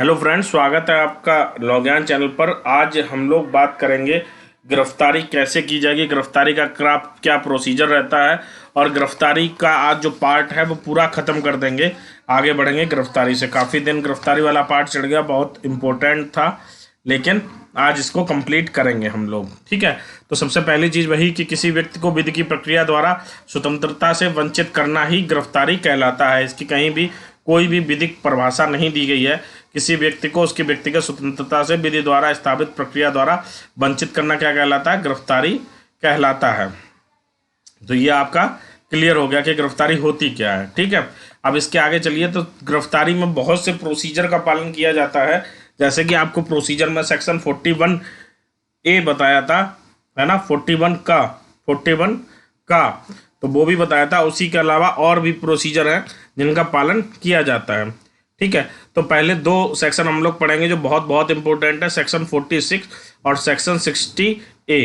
Hello friends, स्वागत है आपका लॉग्यान चैनल पर। आज हम लोग बात करेंगे गिरफ्तारी कैसे की जाएगी, गिरफ्तारी का क्या प्रोसीजर रहता है और गिरफ्तारी का आज जो पार्ट है वो पूरा ख़त्म कर देंगे। आगे बढ़ेंगे गिरफ्तारी से। काफ़ी दिन गिरफ्तारी वाला पार्ट चढ़ गया, बहुत इम्पोर्टेंट था, लेकिन आज इसको कंप्लीट करेंगे हम लोग। ठीक है, तो सबसे पहली चीज़ वही कि किसी व्यक्ति को विधि की प्रक्रिया द्वारा स्वतंत्रता से वंचित करना ही गिरफ्तारी कहलाता है। इसकी कहीं भी कोई भी विधिक परिभाषा नहीं दी गई है। किसी व्यक्ति को उसकी व्यक्तिगत स्वतंत्रता से विधि द्वारा स्थापित प्रक्रिया द्वारा वंचित करना क्या कहलाता है? गिरफ्तारी कहलाता है। तो ये आपका क्लियर हो गया कि गिरफ्तारी होती क्या है। ठीक है, अब इसके आगे चलिए। तो गिरफ्तारी में बहुत से प्रोसीजर का पालन किया जाता है, जैसे कि आपको प्रोसीजर में सेक्शन 41A बताया था, है ना, 41 का तो वो भी बताया था। उसी के अलावा और भी प्रोसीजर हैं जिनका पालन किया जाता है। ठीक है, तो पहले दो सेक्शन हम लोग पढ़ेंगे जो बहुत बहुत इंपॉर्टेंट है, सेक्शन 46 और सेक्शन 60A।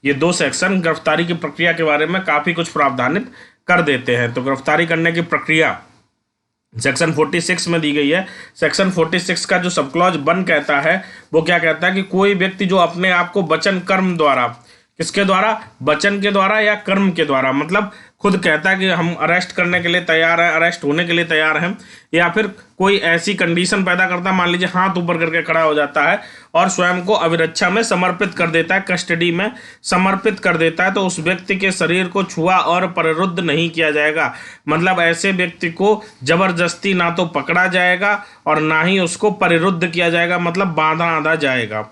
ये दो सेक्शन गिरफ्तारी की प्रक्रिया के बारे में काफ़ी कुछ प्रावधानित कर देते हैं। तो गिरफ्तारी करने की प्रक्रिया सेक्शन 46 में दी गई है। सेक्शन 46 का जो सब क्लॉज 1 कहता है, वो क्या कहता है कि कोई व्यक्ति जो अपने आप को वचन कर्म द्वारा, किसके द्वारा? वचन के द्वारा या कर्म के द्वारा, मतलब खुद कहता है कि हम अरेस्ट करने के लिए तैयार हैं, अरेस्ट होने के लिए तैयार हैं, या फिर कोई ऐसी कंडीशन पैदा करता है, मान लीजिए हाथ ऊपर करके खड़ा हो जाता है और स्वयं को अभिरक्षा में समर्पित कर देता है, कस्टडी में समर्पित कर देता है, तो उस व्यक्ति के शरीर को छुआ और परिरुद्ध नहीं किया जाएगा। मतलब ऐसे व्यक्ति को जबरदस्ती ना तो पकड़ा जाएगा और ना ही उसको परिरुद्ध किया जाएगा, मतलब बांधा जाएगा।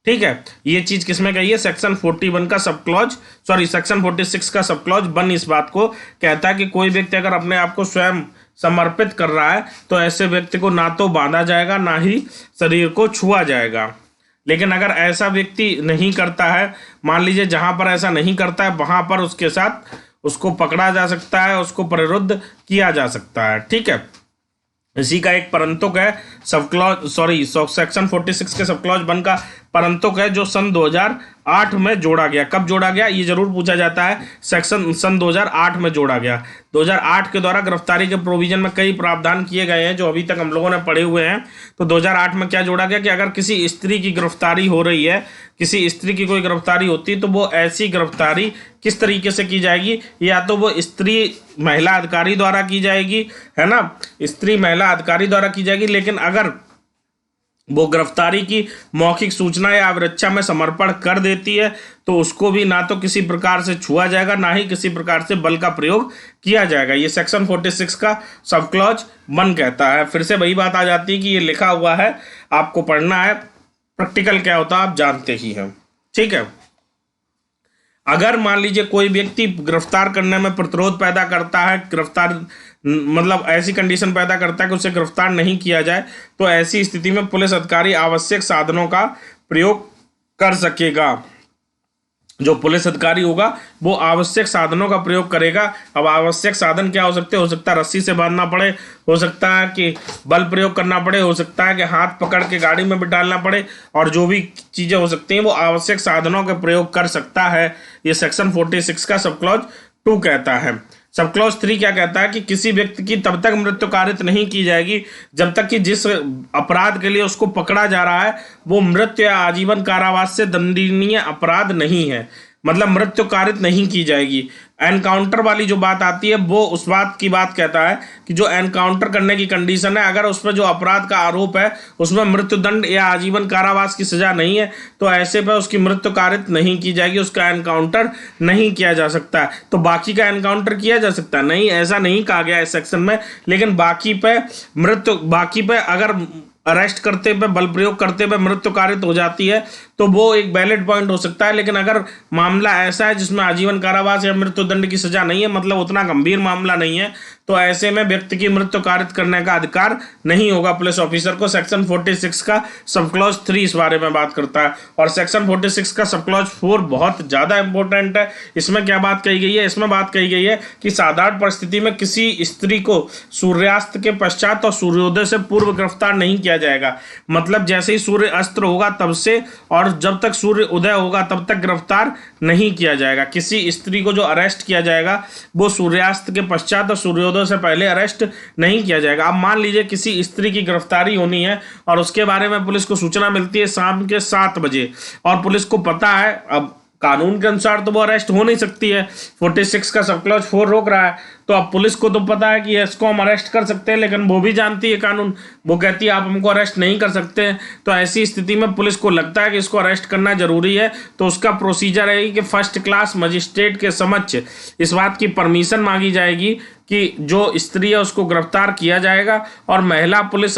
ठीक है, ये चीज किसमें कही है? सेक्शन 41 का सब क्लॉज, सेक्शन 46 का सब क्लॉज 1 इस बात को कहता है कि कोई व्यक्ति अगर अपने आप को स्वयं समर्पित कर रहा है तो ऐसे व्यक्ति को ना तो बांधा जाएगा ना ही शरीर को छुआ जाएगा। लेकिन अगर ऐसा व्यक्ति नहीं करता है, मान लीजिए जहां पर ऐसा नहीं करता है वहां पर उसके साथ उसको पकड़ा जा सकता है, उसको परिरुद्ध किया जा सकता है। ठीक है, इसी का एक परंतुक है सेक्शन 46 के सब क्लॉज 1 का परंतुक है, जो सन 2008 में जोड़ा गया। कब जोड़ा गया ये जरूर पूछा जाता है। सन 2008 में जोड़ा गया। 2008 के द्वारा गिरफ्तारी के प्रोविजन में कई प्रावधान किए गए हैं जो अभी तक हम लोगों ने पढ़े हुए हैं। तो 2008 में क्या जोड़ा गया कि अगर किसी स्त्री की गिरफ्तारी हो रही है, किसी स्त्री की कोई गिरफ्तारी होती है, तो वो ऐसी गिरफ्तारी किस तरीके से की जाएगी? या तो वो स्त्री महिला अधिकारी द्वारा की जाएगी, है ना, स्त्री महिला अधिकारी द्वारा की जाएगी। लेकिन अगर वो गिरफ्तारी की मौखिक सूचना या अभिरक्षा में समर्पण कर देती है तो उसको भी ना तो किसी प्रकार से छुआ जाएगा ना ही किसी प्रकार से बल का प्रयोग किया जाएगा। ये सेक्शन 46 का सब क्लॉज 1 कहता है। फिर से वही बात आ जाती है कि ये लिखा हुआ है, आपको पढ़ना है, प्रैक्टिकल क्या होता है आप जानते ही हैं। ठीक है, अगर मान लीजिए कोई व्यक्ति गिरफ्तार करने में प्रतिरोध पैदा करता है, गिरफ्तार मतलब ऐसी कंडीशन पैदा करता है कि उसे गिरफ्तार नहीं किया जाए, तो ऐसी स्थिति में पुलिस अधिकारी आवश्यक साधनों का प्रयोग कर सकेगा। जो पुलिस अधिकारी होगा वो आवश्यक साधनों का प्रयोग करेगा। अब आवश्यक साधन क्या हो सकते हैं? हो सकता है रस्सी से बांधना पड़े, हो सकता है कि बल प्रयोग करना पड़े, हो सकता है कि हाथ पकड़ के गाड़ी में बिठालना पड़े, और जो भी चीज़ें हो सकती हैं वो आवश्यक साधनों का प्रयोग कर सकता है। ये सेक्शन 46 का सब क्लॉज 2 कहता है। सब क्लॉज 3 क्या कहता है कि किसी व्यक्ति की तब तक मृत्यु कारित नहीं की जाएगी जब तक कि जिस अपराध के लिए उसको पकड़ा जा रहा है वो मृत्यु या आजीवन कारावास से दंडनीय अपराध नहीं है। मतलब मृत्यु कारित नहीं की जाएगी। एनकाउंटर वाली जो बात आती है वो उस बात की बात कहता है कि जो एनकाउंटर करने की कंडीशन है, अगर उस पर जो अपराध का आरोप है उसमें मृत्युदंड या आजीवन कारावास की सजा नहीं है तो ऐसे पर उसकी मृत्यु कारित नहीं की जाएगी, उसका एनकाउंटर नहीं किया जा सकता है। तो बाकी का एनकाउंटर किया जा सकता है? नहीं, ऐसा नहीं कहा गया इस सेक्शन में। लेकिन बाकी पे अगर अरेस्ट करते पे, बल प्रयोग करते पे मृत्यु कारित हो जाती है तो वो एक वैलिड पॉइंट हो सकता है। लेकिन अगर मामला ऐसा है जिसमें आजीवन कारावास या मृत्युदंड की सजा नहीं है, मतलब उतना गंभीर मामला नहीं है, तो ऐसे में व्यक्ति की मृत्यु कारित करने का अधिकार नहीं होगा पुलिस ऑफिसर को। सेक्शन 46 का सब क्लॉज 3 इस बारे में बात करता है। और सेक्शन 46 का सब क्लॉज 4 बहुत ज्यादा इंपॉर्टेंट है। इसमें क्या बात कही गई है? इसमें बात कही गई है कि साधारण परिस्थिति में किसी स्त्री को सूर्यास्त के पश्चात और सूर्योदय से पूर्व गिरफ्तार नहीं किया जाएगा। मतलब जैसे ही सूर्य अस्त होगा तब से और जब तक सूर्य उदय होगा तब तक गिरफ्तार नहीं किया जाएगा। किसी स्त्री को जो अरेस्ट किया जाएगा वो सूर्यास्त के पश्चात और सूर्योदय सूर्योदय से पहले अरेस्ट नहीं किया जाएगा। अब मान लीजिए किसी स्त्री की गिरफ्तारी होनी है और उसके बारे में पुलिस को सूचना मिलती है शाम के 7 बजे, और पुलिस को पता है, अब कानून के अनुसार तो वो अरेस्ट हो नहीं सकती है, 46 का सब क्लॉज 4 रोक रहा है, तो अब पुलिस को तो पता है कि इसको हम अरेस्ट कर सकते हैं, लेकिन वो भी जानती है कानून, वो कहती है आप हमको अरेस्ट नहीं कर सकते हैं। तो ऐसी स्थिति में पुलिस को लगता है कि इसको अरेस्ट करना जरूरी है, तो उसका प्रोसीजर है कि फर्स्ट क्लास मजिस्ट्रेट के समक्ष इस बात की परमिशन मांगी जाएगी कि जो स्त्री है उसको गिरफ्तार किया जाएगा, और महिला पुलिस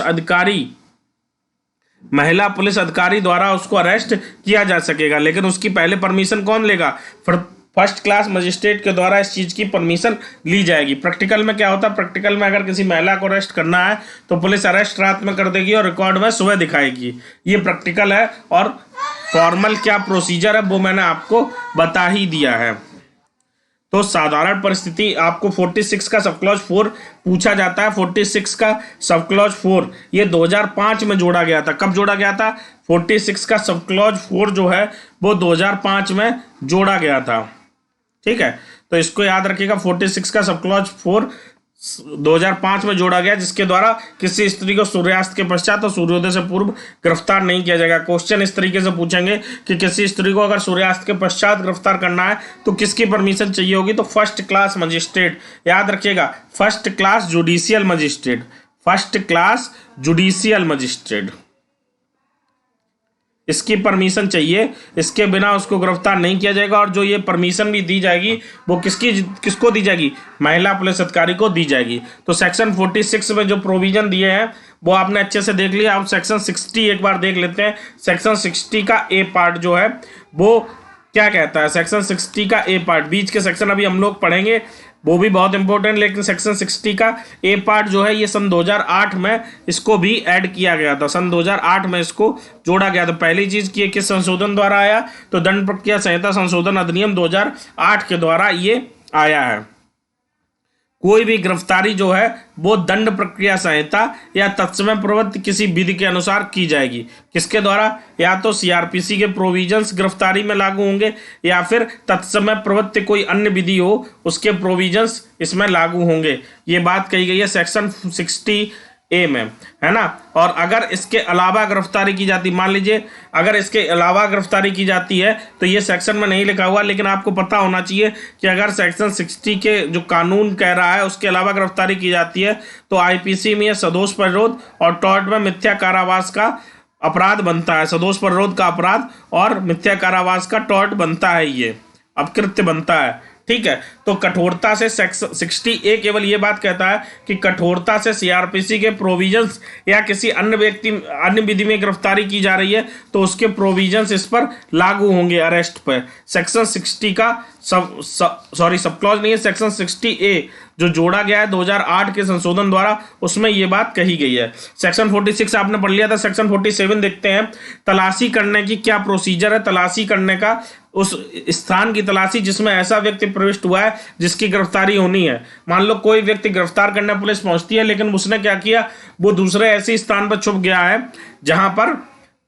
अधिकारी द्वारा उसको अरेस्ट किया जा सकेगा। लेकिन उसकी पहले परमिशन कौन लेगा? फर्स्ट क्लास मजिस्ट्रेट के द्वारा इस चीज़ की परमिशन ली जाएगी। प्रैक्टिकल में क्या होता है? प्रैक्टिकल में अगर किसी महिला को अरेस्ट करना है तो पुलिस अरेस्ट रात में कर देगी और रिकॉर्ड में सुबह दिखाएगी। ये प्रैक्टिकल है, और फॉर्मल क्या प्रोसीजर है वो मैंने आपको बता ही दिया है। तो साधारण परिस्थिति आपको 46 का सब क्लॉज 4 पूछा जाता है। 46 का सब क्लॉज 4 ये 2005 में जोड़ा गया था। कब जोड़ा गया था? 46 का सब क्लॉज 4 जो है वो 2005 में जोड़ा गया था। ठीक है, तो इसको याद रखिएगा। 46 का सब क्लॉज 4 2005 में जोड़ा गया, जिसके द्वारा किसी स्त्री को सूर्यास्त के पश्चात और सूर्योदय से पूर्व गिरफ्तार नहीं किया जाएगा। क्वेश्चन इस तरीके से पूछेंगे कि किसी स्त्री को अगर सूर्यास्त के पश्चात गिरफ्तार करना है तो किसकी परमिशन चाहिए होगी? तो फर्स्ट क्लास मजिस्ट्रेट, याद रखिएगा, first class judicial magistrate, first class judicial magistrate, इसकी परमिशन चाहिए। इसके बिना उसको गिरफ्तार नहीं किया जाएगा। और जो ये परमिशन भी दी जाएगी वो किसको दी जाएगी? महिला पुलिस अधिकारी को दी जाएगी। तो सेक्शन 46 में जो प्रोविजन दिए हैं वो आपने अच्छे से देख लिया। आप सेक्शन 60 एक बार देख लेते हैं। सेक्शन 60 का ए पार्ट जो है वो क्या कहता है? सेक्शन 60 का ए पार्ट, बीच के सेक्शन अभी हम लोग पढ़ेंगे, वो भी बहुत इंपॉर्टेंट, लेकिन सेक्शन 60 का ए पार्ट जो है ये सन 2008 में इसको भी ऐड किया गया था। सन 2008 में इसको जोड़ा गया। तो पहली चीज की किस संशोधन द्वारा आया? तो दंड प्रक्रिया संहिता संशोधन अधिनियम 2008 के द्वारा ये आया है। कोई भी गिरफ्तारी जो है वो दंड प्रक्रिया संहिता या तत्समय प्रवृत्ति किसी विधि के अनुसार की जाएगी। किसके द्वारा? या तो सीआरपीसी के प्रोविजंस गिरफ्तारी में लागू होंगे, या फिर तत्समय प्रवृत्ति कोई अन्य विधि हो उसके प्रोविजंस इसमें लागू होंगे। ये बात कही गई है सेक्शन 60A में, है ना। और अगर इसके अलावा गिरफ्तारी की जाती, मान लीजिए अगर इसके अलावा गिरफ्तारी की जाती है तो ये सेक्शन में नहीं लिखा हुआ, लेकिन आपको पता होना चाहिए कि अगर सेक्शन 60 के जो कानून कह रहा है उसके अलावा गिरफ्तारी की जाती है तो आईपीसी में सदोष परिरोध और टॉर्ट में मिथ्या कारावास का अपराध बनता है। सदोष परिरोध का अपराध और मिथ्या कारावास का टॉर्ट बनता है, ये अपकृत्य बनता है। ठीक है, तो कठोरता से सेक्शन 60A केवल ये बात कहता है कि कठोरता से सीआरपीसी के प्रोविजंस या किसी अन्य विधि में गिरफ्तारी की जा रही है तो उसके प्रोविजंस इस पर लागू होंगे अरेस्ट पर। सेक्शन 60 का सब क्लॉज नहीं है, सेक्शन 60A जो जोड़ा गया है 2008 के संशोधन द्वारा, उसमें ये बात कही गई है। सेक्शन 46 आपने पढ़ लिया था। सेक्शन 47 देखते हैं। तलाशी करने की क्या प्रोसीजर है? तलाशी करने का, उस स्थान की तलाशी जिसमें ऐसा व्यक्ति प्रविष्ट हुआ है जिसकी गिरफ्तारी होनी है। मान लो कोई व्यक्ति गिरफ्तार करने पुलिस पहुंचती है, लेकिन उसने क्या किया? वो दूसरे ऐसे स्थान पर छुप गया है जहां पर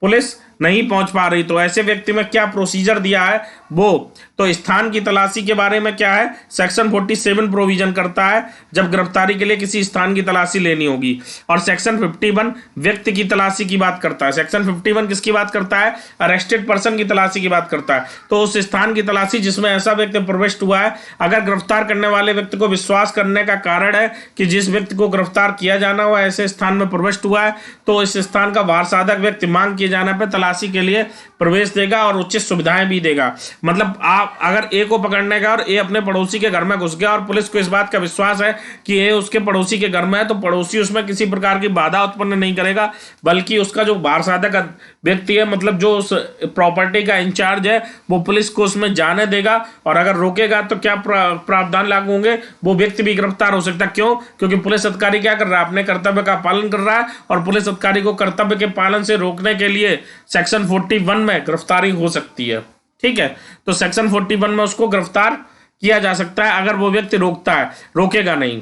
पुलिस नहीं पहुंच पा रही। तो ऐसे व्यक्ति में क्या प्रोसीजर दिया है वो? तो स्थान की तलाशी के बारे में क्या है? सेक्शन 47 प्रोविजन करता है जब गिरफ्तारी के लिए किसी स्थान की तलाशी लेनी होगी। और सेक्शन 51 व्यक्ति की तलाशी की बात करता है। सेक्शन 51 किसकी बात करता है? अरेस्टेड पर्सन की तलाशी की बात करता है। तो उस स्थान की तलाशी जिसमें ऐसा व्यक्ति प्रविष्ट हुआ है, अगर गिरफ्तार करने वाले व्यक्ति को विश्वास करने का कारण है कि जिस व्यक्ति को गिरफ्तार किया जाना हुआ ऐसे स्थान में प्रविष्ट हुआ है, तो इस स्थान का वार साधक व्यक्ति मांग किए जाने पर तलाशी के लिए प्रवेश देगा और उचित सुविधाएं भी देगा। मतलब आप अगर ए को पकड़ने का और ए अपने पड़ोसी के घर में घुस गया और पुलिस को इस बात का विश्वास है कि ए उसके पड़ोसी के घर में है, तो पड़ोसी उसमें किसी प्रकार की बाधा उत्पन्न नहीं करेगा, बल्कि उसका जो वार साधक व्यक्ति है, मतलब जो उस प्रॉपर्टी का इंचार्ज है, वो पुलिस को उसमें जाने देगा। और अगर रोकेगा तो क्या प्रावधान लागू होंगे? वो व्यक्ति भी गिरफ्तार हो सकता है। क्यों? क्योंकि पुलिस अधिकारी क्या कर रहा है? अपने कर्तव्य का पालन कर रहा है, और पुलिस अधिकारी को कर्तव्य के पालन से रोकने के लिए सेक्शन 41 में गिरफ्तारी हो सकती है। ठीक है, तो सेक्शन 41 में उसको गिरफ्तार किया जा सकता है अगर वो व्यक्ति रोकता है, रोकेगा नहीं।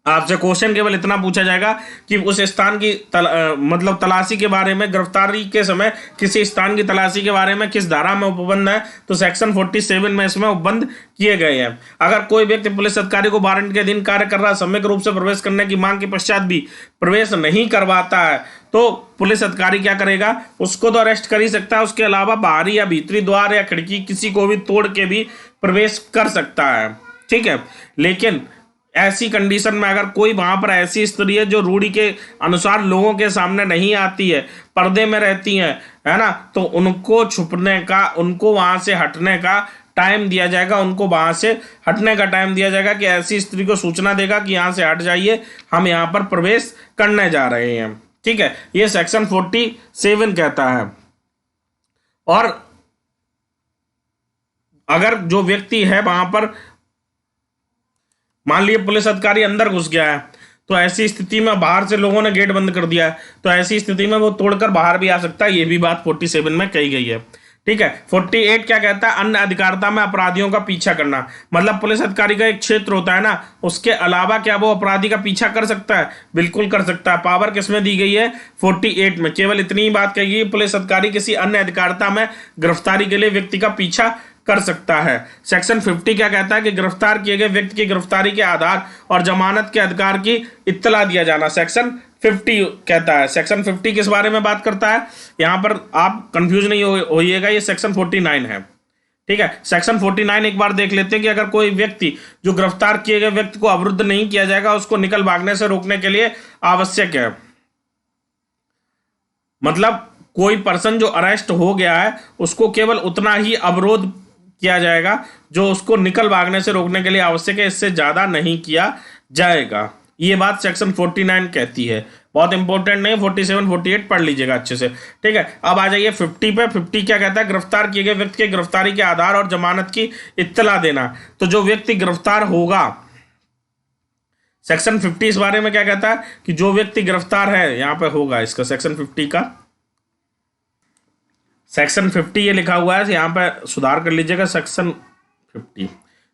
आपसे क्वेश्चन केवल इतना पूछा जाएगा कि उस स्थान की मतलब तलाशी के बारे में, गिरफ्तारी के समय किसी स्थान की तलाशी के बारे में किस धारा में उपबंध है, तो सेक्शन 47 में इसमें उपबंध किए गए हैं। अगर कोई व्यक्ति पुलिस अधिकारी को वारंट के अधीन कार्य कर रहा सामूहिक रूप से प्रवेश करने की मांग के पश्चात भी प्रवेश नहीं करवाता है तो पुलिस अधिकारी क्या करेगा, उसको तो अरेस्ट कर ही सकता है, उसके अलावा बाहरी या भीतरी द्वार या खिड़की किसी को भी तोड़ के भी प्रवेश कर सकता है। ठीक है, लेकिन ऐसी कंडीशन में अगर कोई वहां पर ऐसी स्त्री है जो रूढ़ी के अनुसार लोगों के सामने नहीं आती है, पर्दे में रहती है ना, तो उनको छुपने का, उनको वहां से हटने का टाइम दिया जाएगा, उनको वहां से हटने का टाइम दिया जाएगा कि ऐसी स्त्री को सूचना देगा कि यहां से हट जाइए, हम यहां पर प्रवेश करने जा रहे हैं। ठीक है, ये सेक्शन 47 कहता है। और अगर जो व्यक्ति है वहां पर, मान लीजिए पुलिस अधिकारी अंदर घुस गया है, तो ऐसी स्थिति में बाहर से लोगों ने गेट बंद कर दिया है, तो ऐसी स्थिति में वो तोड़कर बाहर भी आ सकता है, ये भी बात 47 में कही गई है। ठीक है, 48 क्या कहता है, अन्य अधिकारिता में अपराधियों का पीछा करना। मतलब पुलिस अधिकारी का एक क्षेत्र होता है ना, उसके अलावा क्या वो अपराधी का पीछा कर सकता है? बिल्कुल कर सकता है। पावर किसमें दी गई है? 48 में। केवल इतनी ही बात कही गई, पुलिस अधिकारी किसी अन्य अधिकारिता में गिरफ्तारी के लिए व्यक्ति का पीछा कर सकता है। सेक्शन 50 क्या कहता है कि गिरफ्तार किए गए व्यक्ति की गिरफ्तारी के आधार और जमानत के अधिकार की इत्तला दिया जाना। सेक्शन 50 कहता है। सेक्शन 50 किस बारे में बात करता है? यहां पर आप कंफ्यूज नहीं होइएगा, ये सेक्शन 49 है। ठीक है, सेक्शन 49 एक बार देख लेते हैं कि अगर कोई व्यक्ति जो गिरफ्तार किए गए व्यक्ति को अवरुद्ध नहीं किया जाएगा, उसको निकल भागने से रोकने के लिए आवश्यक है। मतलब कोई पर्सन जो अरेस्ट हो गया है उसको केवल उतना ही अवरोध किया जाएगा जो उसको निकल भागने से रोकने के लिए आवश्यक है, इससे ज्यादा नहीं किया जाएगा। ये बात सेक्शन 49 कहती है। बहुत इंपॉर्टेंट नहीं, 47 48 पढ़ लीजिएगा अच्छे से। ठीक है, अब आ जाइए 50 पे। 50 क्या कहता है? गिरफ्तार किए गए व्यक्ति के गिरफ्तारी के आधार और जमानत की इत्तला देना। तो जो व्यक्ति गिरफ्तार होगा, सेक्शन 50 इस बारे में क्या कहता है कि जो व्यक्ति गिरफ्तार है, यहां पे होगा इसका सेक्शन 50 का, सेक्शन 50 ये लिखा हुआ है, यहाँ पे सुधार कर लीजिएगा।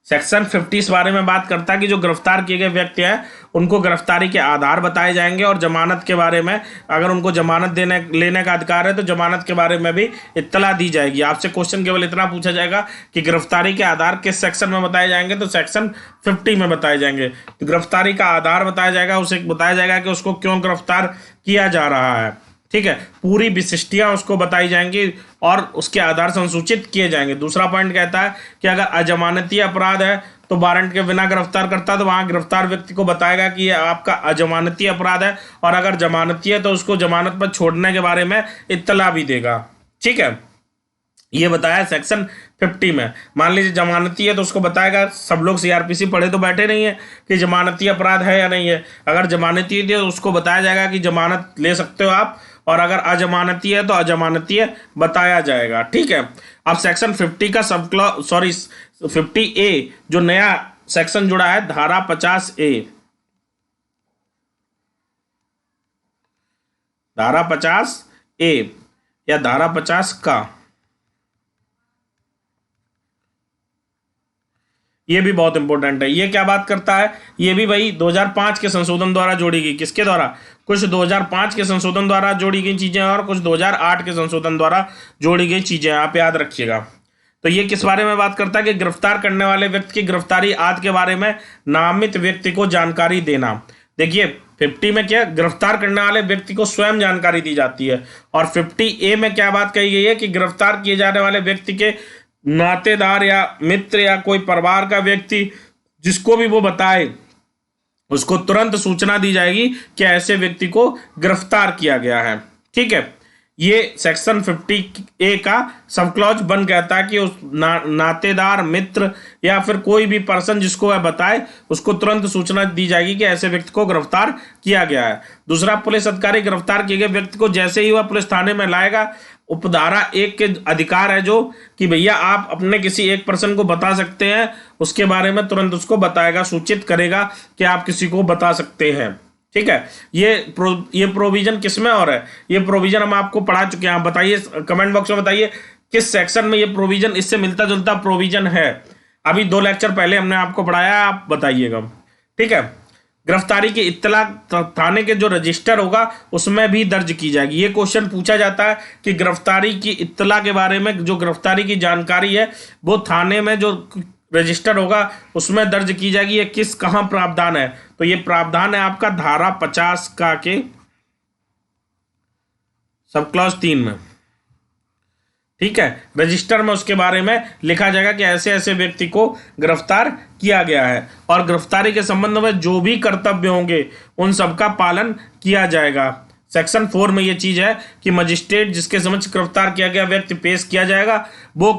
सेक्शन 50 इस बारे में बात करता है कि जो गिरफ्तार किए गए व्यक्ति हैं उनको गिरफ्तारी के आधार बताए जाएंगे और जमानत के बारे में, अगर उनको जमानत लेने का अधिकार है तो जमानत के बारे में भी इत्तला दी जाएगी। आपसे क्वेश्चन केवल इतना पूछा जाएगा कि गिरफ्तारी के आधार किस सेक्शन में बताए जाएंगे, तो सेक्शन 50 में बताए जाएंगे। तो गिरफ्तारी का आधार बताया जाएगा, उसे बताया जाएगा कि उसको क्यों गिरफ्तार किया जा रहा है। ठीक है, पूरी विशिष्टियां उसको बताई जाएंगी और उसके आधार संसूचित किए जाएंगे। दूसरा पॉइंट कहता है कि अगर अजमानती अपराध है तो वारंट के बिना गिरफ्तार करता है तो वहां गिरफ्तार व्यक्ति को बताएगा कि ये आपका अजमानती अपराध है, और अगर जमानती है तो उसको जमानत पर छोड़ने के बारे में इत्तला भी देगा। ठीक है, ये बताया सेक्शन 50 में। मान लीजिए जमानती है तो उसको बताएगा, सब लोग सीआरपीसी पढ़े तो बैठे नहीं है, कि जमानती अपराध है या नहीं है। अगर जमानती है तो उसको बताया जाएगा कि जमानत ले सकते हो आप, और अगर अजमानती है तो अजमानती है बताया जाएगा। ठीक है, अब सेक्शन 50 का सब क्लॉज 50A जो नया सेक्शन जुड़ा है, धारा 50A, धारा 50A या धारा 50 का, ये भी बहुत इंपॉर्टेंट है। ये क्या बात करता है? ये भी वही 2005 के संशोधन द्वारा जोड़ी गई। किसके द्वारा? कुछ 2005 के संशोधन द्वारा जोड़ी गई चीजें और कुछ 2008 के संशोधन द्वारा जोड़ी गई चीजें, आप याद रखिएगा। तो ये किस बारे में बात करता है कि गिरफ्तार करने वाले व्यक्ति की गिरफ्तारी आदि के बारे में नामित व्यक्ति को जानकारी देना। देखिए 50 में क्या, गिरफ्तार करने वाले व्यक्ति को स्वयं जानकारी दी जाती है, और 50A में क्या बात कही गई है कि गिरफ्तार किए जाने वाले व्यक्ति के नातेदार या मित्र या कोई परिवार का व्यक्ति जिसको भी वो बताए, उसको तुरंत सूचना दी जाएगी कि ऐसे व्यक्ति को गिरफ्तार किया गया है। ठीक है, ये सेक्शन 50A का सब क्लॉज 1 कहता है कि उस नातेदार, मित्र या फिर कोई भी पर्सन जिसको वह बताए, उसको तुरंत सूचना दी जाएगी कि ऐसे व्यक्ति को गिरफ्तार किया गया है। दूसरा, पुलिस अधिकारी गिरफ्तार किए गए व्यक्ति को जैसे ही वह पुलिस थाने में लाएगा, उपधारा 1 के अधिकार है जो कि भैया आप अपने किसी एक पर्सन को बता सकते हैं, उसके बारे में तुरंत उसको बताएगा, सूचित करेगा कि आप किसी को बता सकते हैं। ठीक है, ये प्रोविजन किसमें और है? ये प्रोविजन हम आपको पढ़ा चुके हैं। आप बताइए, कमेंट बॉक्स में बताइए किस सेक्शन में ये प्रोविजन, इससे मिलता जुलता प्रोविजन है। अभी 2 लेक्चर पहले हमने आपको पढ़ाया, आप बताइएगा। ठीक है, गिरफ्तारी की इत्तला थाने के जो रजिस्टर होगा उसमें भी दर्ज की जाएगी। ये क्वेश्चन पूछा जाता है कि गिरफ्तारी की इत्तला के बारे में, जो गिरफ्तारी की जानकारी है वो थाने में जो रजिस्टर होगा उसमें दर्ज की जाएगी। ये किस कहाँ प्रावधान है, तो ये प्रावधान है आपका धारा 50 का के सब क्लॉज 3 में। ठीक है, रजिस्टर में उसके बारे में लिखा जाएगा कि ऐसे ऐसे व्यक्ति को गिरफ्तार किया गया है और गिरफ्तारी के संबंध में जो भी कर्तव्य होंगे उन सबका पालन किया जाएगा। सेक्शन 4 में ये चीज है कि मजिस्ट्रेट जिसके समक्ष गिरफ्तार किया गया व्यक्ति पेश किया जाएगा वो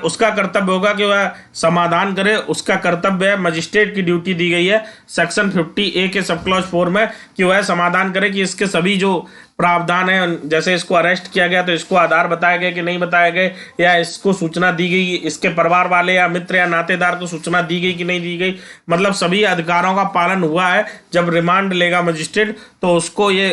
उसका कर्तव्य होगा कि वह समाधान करे। उसका कर्तव्य है, मजिस्ट्रेट की ड्यूटी दी गई है सेक्शन 50A के सब क्लॉज 4 में कि वह समाधान करे कि इसके सभी जो प्रावधान है, जैसे इसको अरेस्ट किया गया तो इसको आधार बताए गए कि नहीं बताए गए, या इसको सूचना दी गई, इसके परिवार वाले या मित्र या नातेदार को सूचना दी गई कि नहीं दी गई, मतलब सभी अधिकारों का पालन हुआ है। जब रिमांड लेगा मजिस्ट्रेट तो उसको ये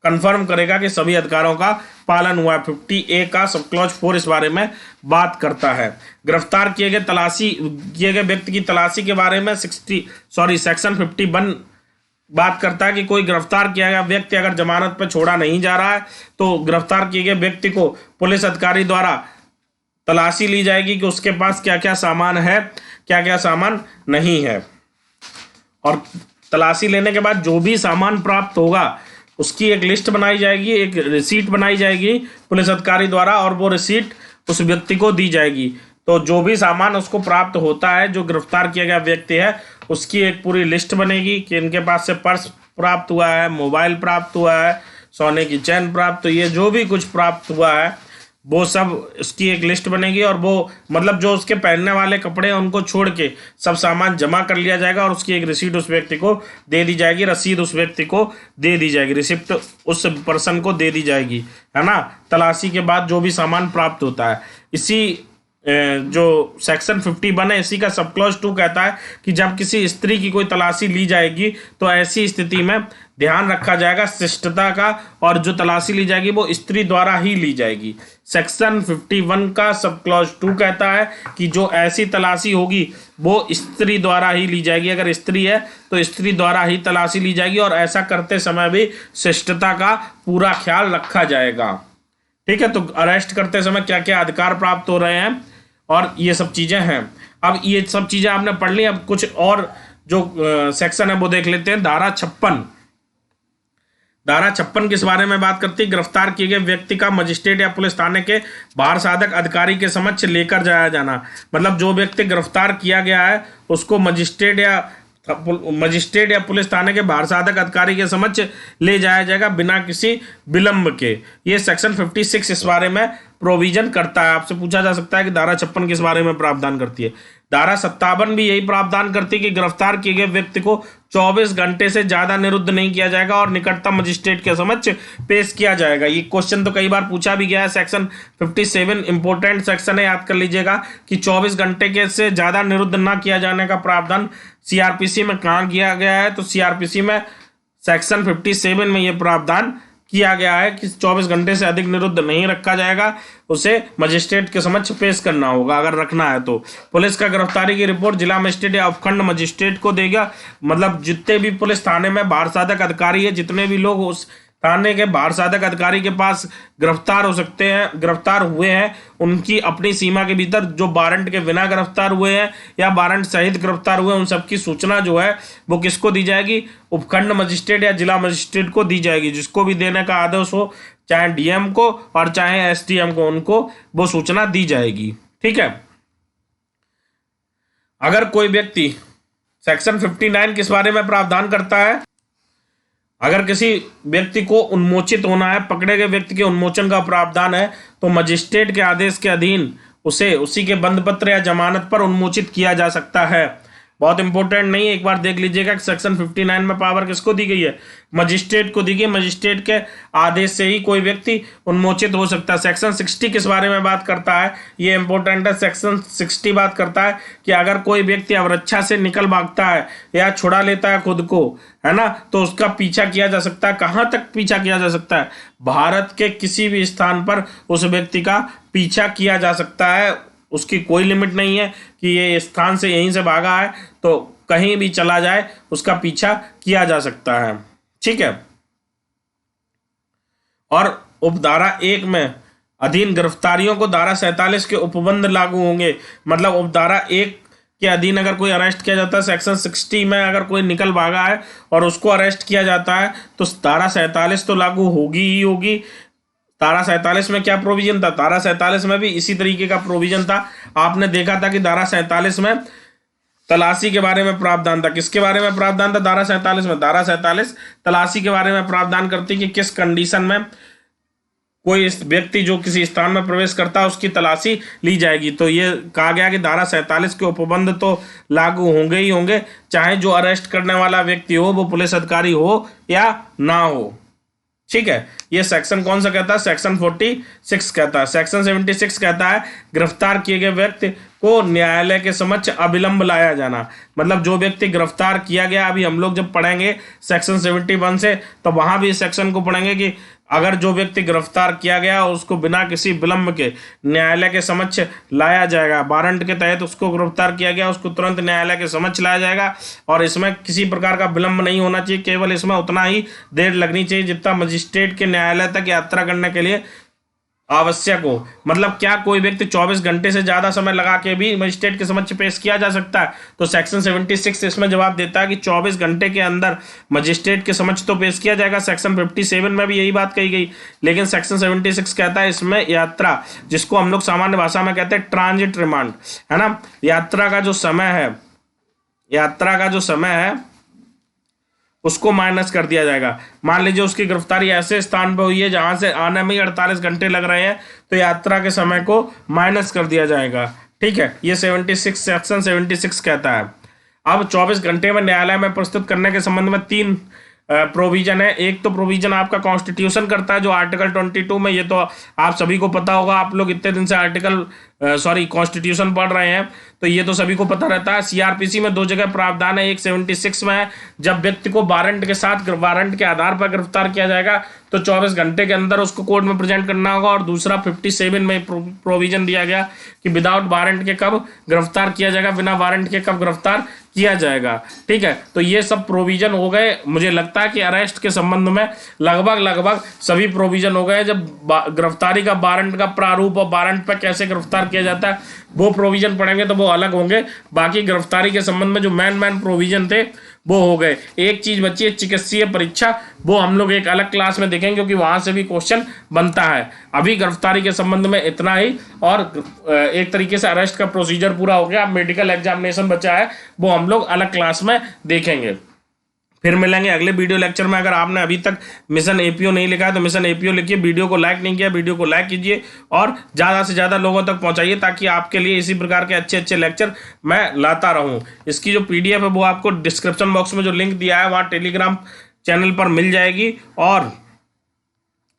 कंफर्म करेगा कि सभी अधिकारों का पालन हुआ है। 50A का सब क्लॉज 4 इस बारे में बात करता है। गिरफ्तार किए गए व्यक्ति की तलाशी के बारे में सेक्शन 51 बात करता है कि कोई गिरफ्तार किया गया व्यक्ति अगर जमानत पर छोड़ा नहीं जा रहा है तो गिरफ्तार किए गए व्यक्ति को पुलिस अधिकारी द्वारा तलाशी ली जाएगी कि उसके पास क्या क्या सामान है, क्या क्या सामान नहीं है। और तलाशी लेने के बाद जो भी सामान प्राप्त होगा उसकी एक लिस्ट बनाई जाएगी, एक रिसीट बनाई जाएगी पुलिस अधिकारी द्वारा और वो रिसीट उस व्यक्ति को दी जाएगी। तो जो भी सामान उसको प्राप्त होता है, जो गिरफ्तार किया गया व्यक्ति है, उसकी एक पूरी लिस्ट बनेगी कि इनके पास से पर्स प्राप्त हुआ है, मोबाइल प्राप्त हुआ है, सोने की चैन प्राप्त हुई है, जो भी कुछ प्राप्त हुआ है वो सब उसकी एक लिस्ट बनेगी। और वो मतलब जो उसके पहनने वाले कपड़े हैं उनको छोड़ के सब सामान जमा कर लिया जाएगा और उसकी एक रिसीट उस व्यक्ति को दे दी जाएगी, रसीद उस व्यक्ति को दे दी जाएगी, रिसिप्ट उस पर्सन को दे दी जाएगी, है ना, तलाशी के बाद जो भी सामान प्राप्त होता है। इसी जो सेक्शन 51 है इसी का सब क्लॉज 2 कहता है कि जब किसी स्त्री की कोई तलाशी ली जाएगी तो ऐसी स्थिति में ध्यान रखा जाएगा शिष्टता का, और जो तलाशी ली जाएगी वो स्त्री द्वारा ही ली जाएगी। सेक्शन 51 का सब क्लॉज 2 कहता है कि जो ऐसी तलाशी होगी वो स्त्री द्वारा ही ली जाएगी। अगर स्त्री है तो स्त्री द्वारा ही तलाशी ली जाएगी और ऐसा करते समय भी शिष्टता का पूरा ख्याल रखा जाएगा। ठीक है, तो अरेस्ट करते समय क्या क्या अधिकार प्राप्त हो रहे हैं और ये सब चीजें हैं। अब ये सब चीजें आपने पढ़ ली, अब कुछ और जो सेक्शन है वो देख लेते हैं। धारा 56 किस बारे में बात करती है? गिरफ्तार किए गए व्यक्ति का मजिस्ट्रेट या पुलिस थाने के बाहर साधक अधिकारी के समक्ष लेकर जाया जाना। मतलब जो व्यक्ति गिरफ्तार किया गया है उसको मजिस्ट्रेट या पुलिस थाने के बाहर साधक अधिकारी के समक्ष ले जाया जाएगा बिना किसी विलंब के। ये सेक्शन 56 इस बारे में प्रोविजन करता है। आपसे पूछा जा सकता है कि धारा 56 किस बारे में प्रावधान करती है? धारा 57 भी यही प्रावधान करती है कि गिरफ्तार किए गए व्यक्ति को 24 घंटे से ज्यादा निरुद्ध नहीं किया जाएगा और निकटतम मजिस्ट्रेट के समक्ष पेश किया जाएगा। ये क्वेश्चन तो कई बार पूछा भी गया है। सेक्शन 57 इंपोर्टेंट सेक्शन है, याद कर लीजिएगा कि 24 घंटे के से ज्यादा निरुद्ध ना किया जाने का प्रावधान सीआरपीसी में कहाँ किया गया है? तो सीआरपीसी में सेक्शन 57 में यह प्रावधान किया गया है कि 24 घंटे से अधिक निरुद्ध नहीं रखा जाएगा, उसे मजिस्ट्रेट के समक्ष पेश करना होगा अगर रखना है तो। पुलिस का गिरफ्तारी की रिपोर्ट जिला मजिस्ट्रेट या उपखंड मजिस्ट्रेट को देगा। मतलब जितने भी पुलिस थाने में बाहर साधक अधिकारी है, जितने भी लोग उस थाने के बाहर साधक अधिकारी के पास गिरफ्तार हुए हैं, उनकी अपनी सीमा के भीतर जो वारंट के बिना गिरफ्तार हुए हैं या वारंट सहित गिरफ्तार हुए, उन सबकी सूचना जो है वो किसको दी जाएगी? उपखंड मजिस्ट्रेट या जिला मजिस्ट्रेट को दी जाएगी। जिसको भी देने का आदेश हो, चाहे डीएम को और चाहे एसडीएम को, उनको वो सूचना दी जाएगी। ठीक है, अगर कोई व्यक्ति सेक्शन 59 किस बारे में प्रावधान करता है? अगर किसी व्यक्ति को उन्मोचित होना है, पकड़े गए व्यक्ति के उन्मोचन का प्रावधान है, तो मजिस्ट्रेट के आदेश के अधीन उसे उसी के बंधपत्र या जमानत पर उन्मोचित किया जा सकता है। बहुत इंपॉर्टेंट नहीं है, एक बार देख लीजिएगा कि सेक्शन 59 में पावर किसको दी गई है? मजिस्ट्रेट को दी गई। मजिस्ट्रेट के आदेश से ही कोई व्यक्ति उन्मोचित हो सकता है। सेक्शन 60 किस बारे में बात करता है? ये इंपॉर्टेंट है। सेक्शन 60 बात करता है कि अगर कोई व्यक्ति अवरक्षा से निकल भागता है या छुड़ा लेता है खुद को, है ना, तो उसका पीछा किया जा सकता है। कहाँ तक पीछा किया जा सकता है? भारत के किसी भी स्थान पर उस व्यक्ति का पीछा किया जा सकता है। उसकी कोई लिमिट नहीं है कि ये स्थान से यहीं से भागा है तो कहीं भी चला जाए उसका पीछा किया जा सकता है। ठीक है। और उपधारा 1 में अधीन गिरफ्तारियों को धारा 47 के उपबंध लागू होंगे। मतलब उपधारा 1 के अधीन अगर कोई अरेस्ट किया जाता है, सेक्शन 60 में अगर कोई निकल भागा है और उसको अरेस्ट किया जाता है तो धारा 47 तो लागू होगी ही होगी। धारा 47 में क्या प्रोविजन था? धारा 47 में भी इसी तरीके का प्रोविजन था। आपने देखा था कि धारा 47 में तलाशी के बारे में प्रावधान था। किसके बारे में प्रावधान था धारा 47 में? धारा 47 तलाशी के बारे में प्रावधान करती कि किस कंडीशन में कोई व्यक्ति जो किसी स्थान में प्रवेश करता है उसकी तलाशी ली जाएगी। तो ये कहा गया कि धारा 47 के उपबंध तो लागू होंगे ही होंगे, चाहे जो अरेस्ट करने वाला व्यक्ति हो वो पुलिस अधिकारी हो या ना हो। ठीक है। ये सेक्शन कौन सा कहता है? सेक्शन 46 कहता है। सेक्शन 76 कहता है गिरफ्तार किए गए व्यक्ति को न्यायालय के समक्ष अविलंब लाया जाना। मतलब जो व्यक्ति गिरफ्तार किया गया, अभी हम लोग जब पढ़ेंगे सेक्शन 71 से तो वहां भी इस सेक्शन को पढ़ेंगे कि अगर जो व्यक्ति गिरफ्तार किया गया उसको बिना किसी विलंब के न्यायालय के समक्ष लाया जाएगा। वारंट के तहत उसको गिरफ्तार किया गया, उसको तुरंत न्यायालय के समक्ष लाया जाएगा और इसमें किसी प्रकार का विलंब नहीं होना चाहिए। केवल इसमें उतना ही देर लगनी चाहिए जितना मजिस्ट्रेट के न्यायालय तक यात्रा करने के लिए आवश्यक हो। मतलब क्या कोई व्यक्ति 24 घंटे से ज्यादा समय लगा के भी मजिस्ट्रेट के समक्ष पेश किया जा सकता है? तो सेक्शन 76 इसमें जवाब देता है कि 24 घंटे के अंदर मजिस्ट्रेट के समक्ष तो पेश किया जाएगा। सेक्शन 57 में भी यही बात कही गई, लेकिन सेक्शन 76 कहता है इसमें यात्रा, जिसको हम लोग सामान्य भाषा में कहते हैं ट्रांजिट रिमांड, है ना, यात्रा का जो समय है उसको माइनस कर दिया जाएगा। मान लीजिए उसकी गिरफ्तारी ऐसे स्थान पर हुई है जहां से आने में ही 48 घंटे लग रहे हैं, तो यात्रा के समय को माइनस कर दिया जाएगा। ठीक है। ये 76 सेक्शन 76 कहता है। अब 24 घंटे में न्यायालय में प्रस्तुत करने के संबंध में 3 प्रोविजन है। एक तो प्रोविजन आपका कॉन्स्टिट्यूशन करता है जो आर्टिकल 22 में, ये तो आप सभी को पता होगा, आप लोग इतने दिन से कॉन्स्टिट्यूशन पढ़ रहे हैं तो ये तो सभी को पता रहता है। सीआरपीसी में 2 जगह प्रावधान है, एक 76 में है, जब व्यक्ति को वारंट के आधार पर गिरफ्तार किया जाएगा तो 24 घंटे के अंदर उसको कोर्ट में प्रेजेंट करना होगा। और दूसरा 57 में प्रोविजन दिया गया कि विदाउट वारंट के कब गिरफ्तार किया जाएगा, बिना वारंट के कब गिरफ्तार किया जाएगा। ठीक है। तो ये सब प्रोविजन हो गए। मुझे लगता है कि अरेस्ट के संबंध में लगभग सभी प्रोविजन हो गए। जब गिरफ्तारी का वारंट का प्रारूप और वारंट पर कैसे गिरफ्तार किया जाता है वो प्रोविजन पढ़ेंगे तो वो अलग होंगे। बाकी गिरफ्तारी के संबंध में जो मेन प्रोविजन थे वो हो गए। एक चीज बची है चिकित्सीय परीक्षा, वो हम लोग एक अलग क्लास में देखेंगे क्योंकि वहां से भी क्वेश्चन बनता है। अभी गिरफ्तारी के संबंध में इतना ही, और एक तरीके से अरेस्ट का प्रोसीजर पूरा हो गया। मेडिकल एग्जामिनेशन बचा है, वो हम लोग अलग क्लास में देखेंगे। फिर मिलेंगे अगले वीडियो लेक्चर में। अगर आपने अभी तक मिशन एपीओ नहीं लिखा है तो मिशन एपीओ लिखिए। वीडियो को लाइक नहीं किया, वीडियो को लाइक कीजिए और ज़्यादा से ज़्यादा लोगों तक पहुंचाइए ताकि आपके लिए इसी प्रकार के अच्छे लेक्चर मैं लाता रहूं। इसकी जो पीडीएफ है वो आपको डिस्क्रिप्शन बॉक्स में जो लिंक दिया है वहाँ टेलीग्राम चैनल पर मिल जाएगी। और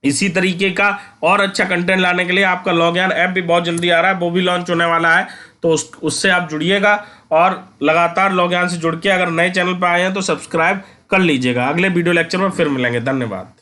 इसी तरीके का और अच्छा कंटेंट लाने के लिए आपका लॉगइन ऐप भी बहुत जल्दी आ रहा है, वो भी लॉन्च होने वाला है, तो उससे आप जुड़िएगा और लगातार लॉगइन से जुड़ के अगर नए चैनल पर आए हैं तो सब्सक्राइब कर लीजिएगा। अगले वीडियो लेक्चर में फिर मिलेंगे। धन्यवाद।